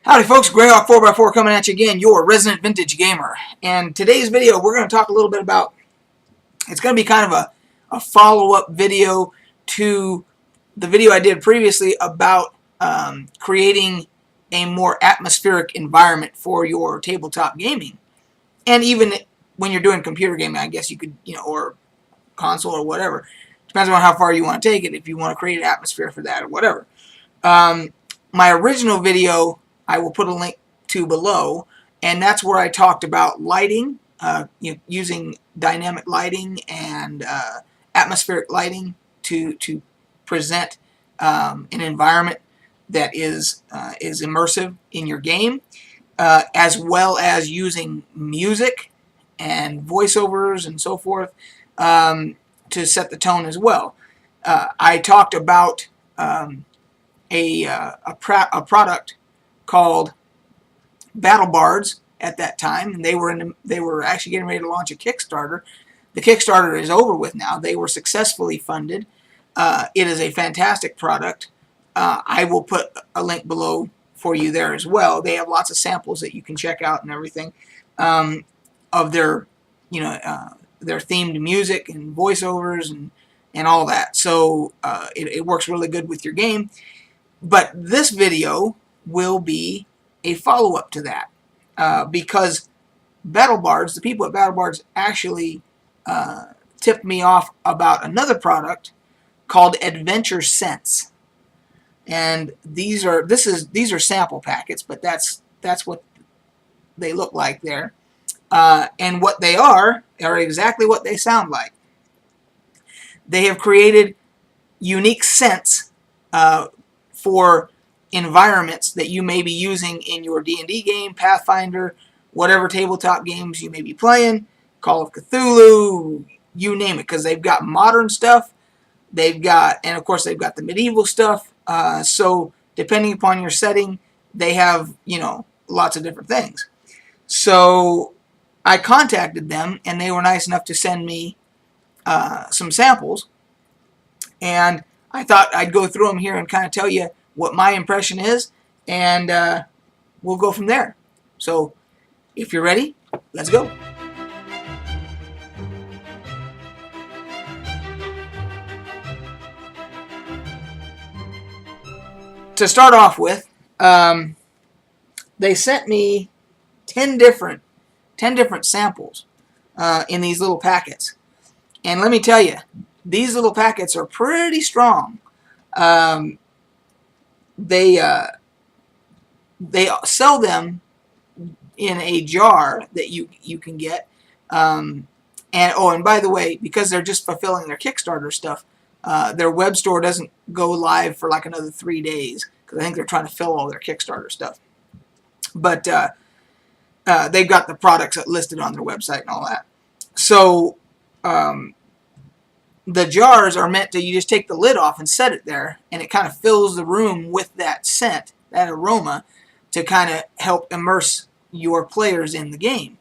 Howdy folks, Greyhawk 4x4 coming at you again, your resident vintage gamer. And today's video we're going to talk a little bit about, it's going to be kind of a follow-up video to the video I did previously about creating a more atmospheric environment for your tabletop gaming. And even when you're doing computer gaming, I guess you could, or console or whatever. Depends on how far you want to take it, if you want to create an atmosphere for that or whatever. My original video I will put a link to below, and that's where I talked about lighting, using dynamic lighting and atmospheric lighting to present an environment that is immersive in your game, as well as using music and voiceovers and so forth to set the tone as well. I talked about a product called BattleBards at that time, and they were actually getting ready to launch a Kickstarter. The Kickstarter is over with now. They were successfully funded. It is a fantastic product. I will put a link below for you there as well. They have lots of samples that you can check out and everything of their their themed music and voiceovers and all that. So it works really good with your game. But this video will be a follow-up to that because BattleBards, the people at BattleBards actually tipped me off about another product called Adventure Sense, and these are sample packets, but that's what they look like there, and what they are exactly what they sound like. They have created unique scents for environments that you may be using in your D&D game, Pathfinder, whatever tabletop games you may be playing, Call of Cthulhu, you name it, because they've got modern stuff, and of course they've got the medieval stuff, so depending upon your setting, they have, lots of different things. So I contacted them, and they were nice enough to send me some samples, and I thought I'd go through them here and kind of tell you what my impression is, and we'll go from there. So if you're ready, let's go. To start off with, they sent me 10 different samples in these little packets, and let me tell you, these little packets are pretty strong. They sell them in a jar that you can get, and by the way, because they're just fulfilling their Kickstarter stuff, their web store doesn't go live for like another 3 days, because I think they're trying to fill all their Kickstarter stuff. But they've got the products listed on their website and all that. So the jars are meant to, you just take the lid off and set it there, and it kind of fills the room with that scent, that aroma, to kind of help immerse your players in the game.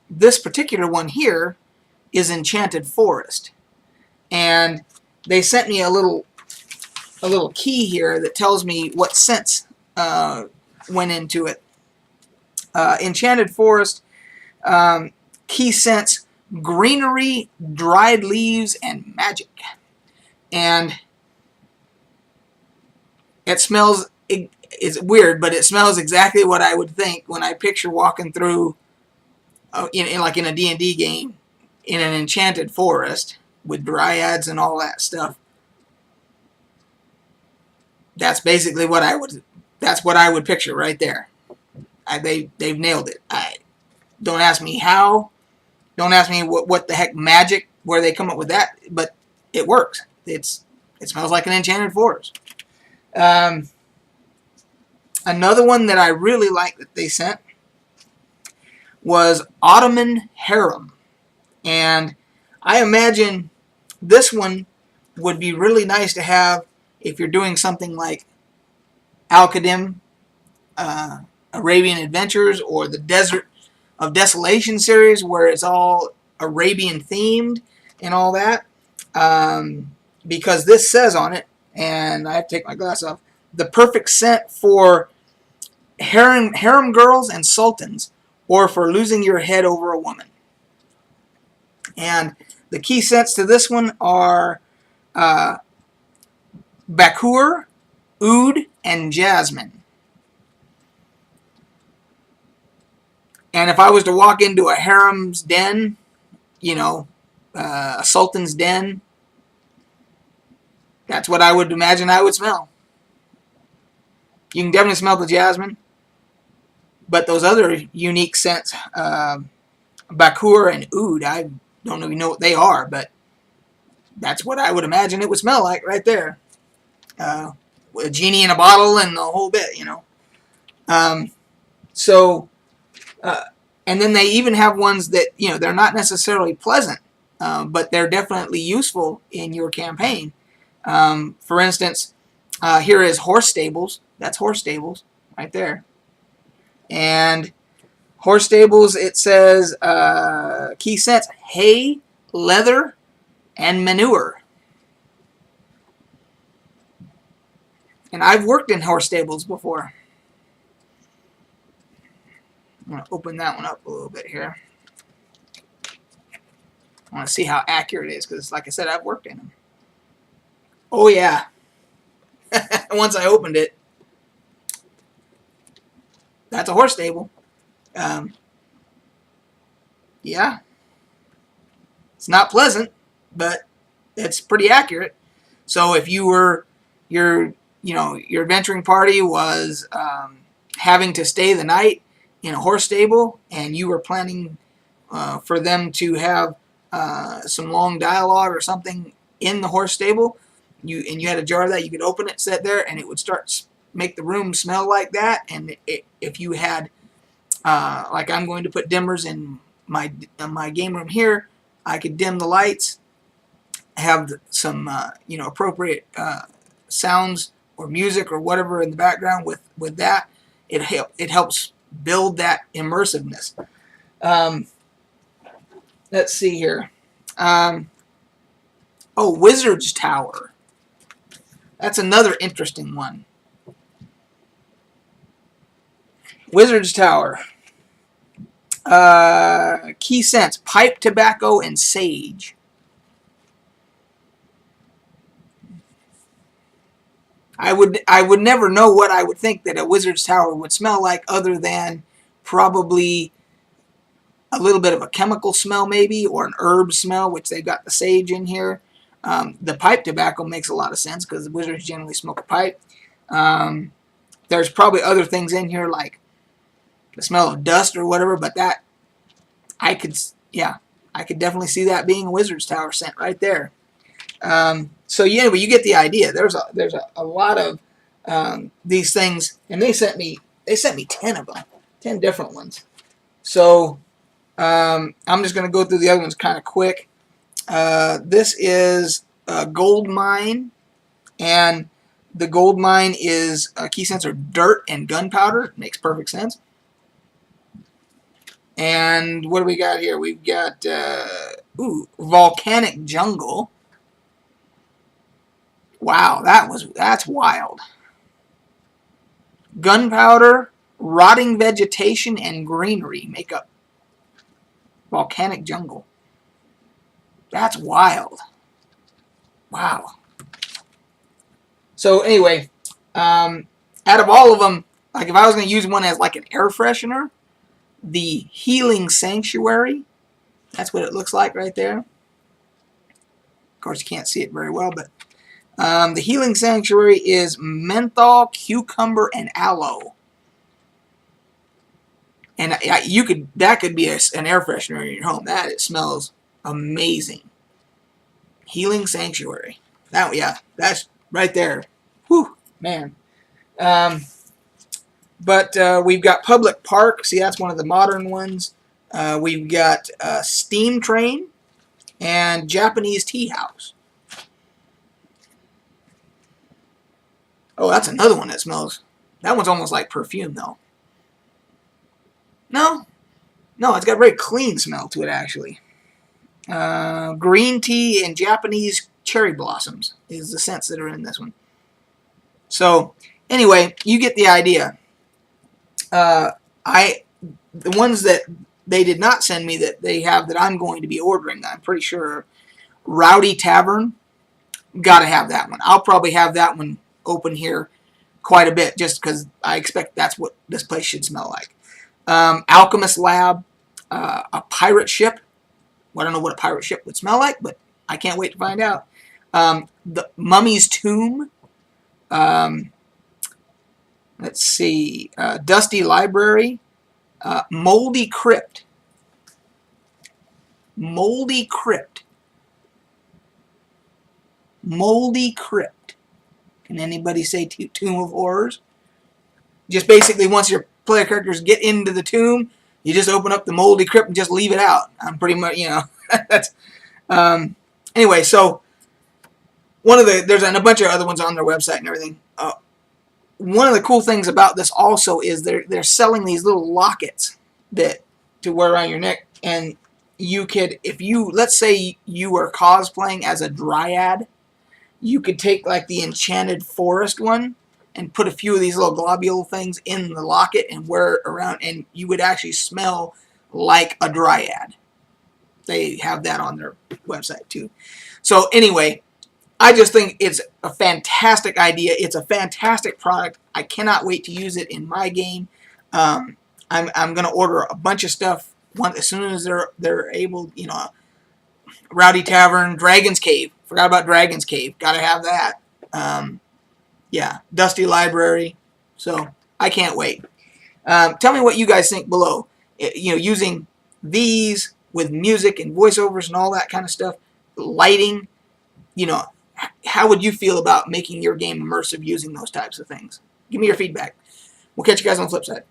This particular one here is Enchanted Forest, and they sent me a little key here that tells me what scents went into it. Enchanted Forest, key scents: greenery, dried leaves, and magic. And it smells, it's weird, but it smells exactly what I would think when I picture walking through, like in a D&D game, in an enchanted forest with dryads and all that stuff. That's basically what I would picture right there. They've nailed it. Don't ask me how. Don't ask me what the heck magic, where they come up with that, but it works. It smells like an enchanted forest. Another one that I really liked that they sent was Ottoman Harem, and I imagine this one would be really nice to have if you're doing something like Al-Qadim, Arabian Adventures, or the Desert of Desolation series, where it's all Arabian themed and all that, because this says on it, and I have to take my glass off, the perfect scent for harem girls and sultans, or for losing your head over a woman. And the key scents to this one are Bakur, Oud, and Jasmine. And if I was to walk into a harem's den, you know, a sultan's den, that's what I would imagine I would smell. You can definitely smell the jasmine, but those other unique scents, Bakur and Oud, I don't even know what they are, but that's what I would imagine it would smell like right there. With a genie in a bottle and the whole bit, you know. And then they even have ones that, you know, they're not necessarily pleasant, but they're definitely useful in your campaign. For instance, here is horse stables. That's horse stables right there. And horse stables, it says key scents: hay, leather, and manure. And I've worked in horse stables before. I'm going to open that one up a little bit here. I want to see how accurate it is, because like I said, I've worked in them. Oh yeah. Once I opened it, that's a horse stable. Yeah. It's not pleasant, but it's pretty accurate. So if you were, your adventuring party was having to stay the night in a horse stable, and you were planning for them to have some long dialogue or something in the horse stable, you had a jar of that, you could open it, sit there, and it would start make the room smell like that. And if you had, like I'm going to put dimmers in my game room here, I could dim the lights, have some appropriate sounds or music or whatever in the background with that. It helps build that immersiveness. Let's see here. Wizard's Tower. That's another interesting one. Wizard's Tower. Key scents: pipe, tobacco, and sage. I would never know what I would think that a wizard's tower would smell like, other than probably a little bit of a chemical smell maybe, or an herb smell, which they've got the sage in here. The pipe tobacco makes a lot of sense, because the wizards generally smoke a pipe. There's probably other things in here, like the smell of dust or whatever, but that I could definitely see that being a wizard's tower scent right there. So anyway, you get the idea. There's a lot of these things, and they sent me 10 of them, 10 different ones. So I'm just going to go through the other ones kind of quick. This is a gold mine, and the gold mine is key scents are dirt and gunpowder. Makes perfect sense. And what do we got here? We've got volcanic jungle. Wow, that's wild. Gunpowder, rotting vegetation, and greenery make up volcanic jungle. That's wild. Wow. So anyway, out of all of them, like if I was going to use one as like an air freshener, the Healing Sanctuary, that's what it looks like right there. Of course, you can't see it very well, but the Healing Sanctuary is menthol, cucumber, and aloe. And that could be an air freshener in your home. It smells amazing. Healing Sanctuary. That's right there. Whew, man. But we've got Public Park. See, that's one of the modern ones. We've got Steam Train and Japanese Tea House. Oh, that's another one that smells. That one's almost like perfume, though. No, it's got a very clean smell to it, actually. Green tea and Japanese cherry blossoms is the scents that are in this one. So, anyway, you get the idea. The ones that they did not send me that they have that I'm going to be ordering, I'm pretty sure, Rowdy Tavern. Got to have that one. I'll probably have that one open here quite a bit just because I expect that's what this place should smell like. Alchemist Lab, a pirate ship. Well, I don't know what a pirate ship would smell like, but I can't wait to find out. The Mummy's Tomb. Let's see. Dusty Library. Moldy Crypt. Moldy Crypt. Moldy Crypt. Can anybody say Tomb of Horrors? Just basically, once your player characters get into the tomb, you just open up the Moldy Crypt and just leave it out. I'm pretty much, that's. Anyway, so there's a bunch of other ones on their website and everything. One of the cool things about this also is they're selling these little lockets to wear around your neck, and you could, let's say you were cosplaying as a dryad, you could take like the Enchanted Forest one and put a few of these little globule things in the locket and wear it around, and you would actually smell like a dryad. They have that on their website too. So anyway, I just think it's a fantastic idea. It's a fantastic product. I cannot wait to use it in my game. I'm going to order a bunch of stuff as soon as they're able. Rowdy Tavern, Dragon's Cave. Forgot about Dragon's Cave. Got to have that. Yeah, Dusty Library. So I can't wait. Tell me what you guys think below. Using these with music and voiceovers and all that kind of stuff, lighting. How would you feel about making your game immersive using those types of things? Give me your feedback. We'll catch you guys on the flip side.